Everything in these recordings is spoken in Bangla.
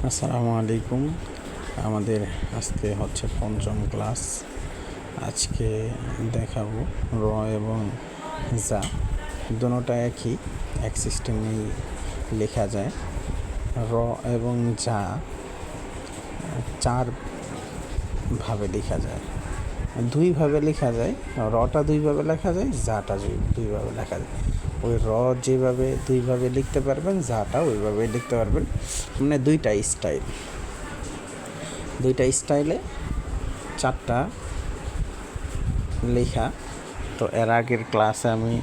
আসসালামু আলাইকুম। আমাদের আজকে হচ্ছে পঞ্চম ক্লাস। আজকে দেখাবো র এবং যা, দুটোটা এক সিস্টেমেই লেখা যায়। র এবং যা চার ভাবে লেখা যায়, দুইভাবে লেখা যায়। রটা দুইভাবে লেখা যায়, যাটা দুইভাবে লেখা যায়। ওই র যেভাবে দুইভাবে লিখতে পারবেন, যাটা ওইভাবে লিখতে পারবেন। মানে দুইটা স্টাইলে চারটা লেখা। তো এর আগের ক্লাসে আমি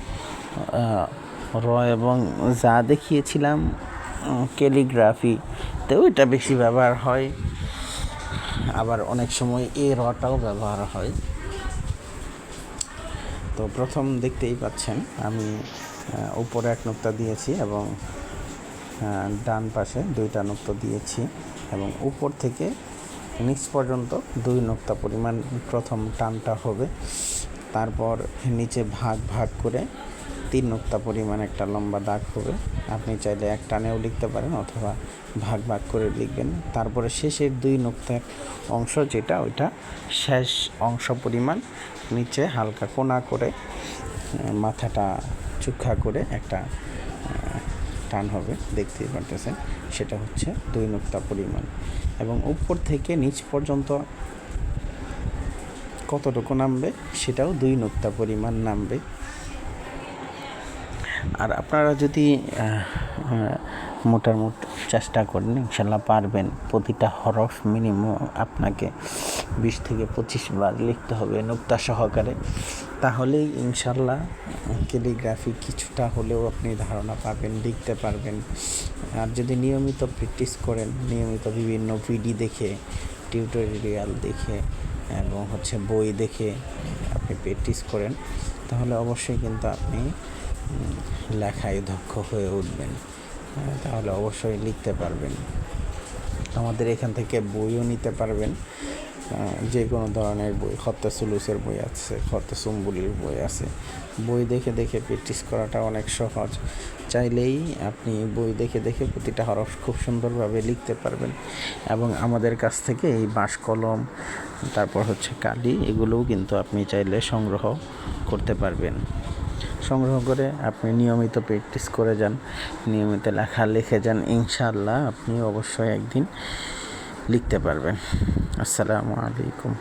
র এবং যা দেখিয়েছিলাম ক্যালিগ্রাফিতে, ওইটা বেশি ব্যবহার হয়। আবার অনেক সময় রটাও ব্যবহার হয়। তো প্রথম দেখতেই পাচ্ছেন আমি উপরে এক নোক্তা দিয়েছি এবং ডান পাশে দুইটা নোক্তা দিয়েছি, এবং উপর থেকে নিচ পর্যন্ত 2 নোক্তা পরিমাণ প্রথম টানটা হবে। তারপর নিচে ভাগ করে 3 নোক্তা পরিমাণ একটা লম্বা দাগ হবে। আপনি চাইলে এক টানেও লিখতে পারেন অথবা ভাগ করে লিখবেন। তারপরে শেষের 2 নোক্তার অংশ যেটা, ওইটা শেষ অংশ পরিমাণ নিচে হালকা কোণা করে মাথাটা চুক্ষা করে একটা টান হবে, দেখতেই পারতেছেন। সেটা হচ্ছে 2 নোক্তা পরিমাণ, এবং উপর থেকে নিচ পর্যন্ত কতটুকু নামবে সেটাও 2 নোক্তা পরিমাণ নামবে। আর আপনারা যদি মোটামুটি চেষ্টা করেন, ইনশাল্লাহ পারবেন। প্রতিটা হরফ মিনিমাম আপনাকে 20 থেকে 25 বার লিখতে হবে নোক্তা সহকারে। তাহলেই ইনশাল্লাহ ক্যালিগ্রাফি কিছুটা হলেও আপনি ধারণা পাবেন, লিখতে পারবেন। আর যদি নিয়মিত প্র্যাকটিস করেন, নিয়মিত বিভিন্ন ভিডিও দেখে, টিউটোরিয়াল দেখে এবং বই দেখে আপনি প্র্যাকটিস করেন, তাহলে অবশ্যই কিন্তু আপনি লেখায় দক্ষ হয়ে উঠবেন। তাহলে অবশ্যই লিখতে পারবেন। আমাদের এখান থেকে বইও নিতে পারবেন, যে কোনো ধরনের বই। খত্তে সুলুসের বই আছে, খত্তে সুম্বুলির বই আছে। বই দেখে প্র্যাকটিস করাটা অনেক সহজ। চাইলেই আপনি বই দেখে প্রতিটা হরফ খুব সুন্দরভাবে লিখতে পারবেন। এবং আমাদের কাছ থেকে এই বাঁশ কলম, তারপর কালি, এগুলোও কিন্তু আপনি চাইলে সংগ্রহ করতে পারবেন। সংগ্রহ করে আপনি নিয়মিত প্র্যাকটিস করে যান, নিয়মিত লেখা লিখে যান, ইনশাআল্লাহ আপনি অবশ্যই একদিন লিখতে পারবেন। আসসালামু আলাইকুম।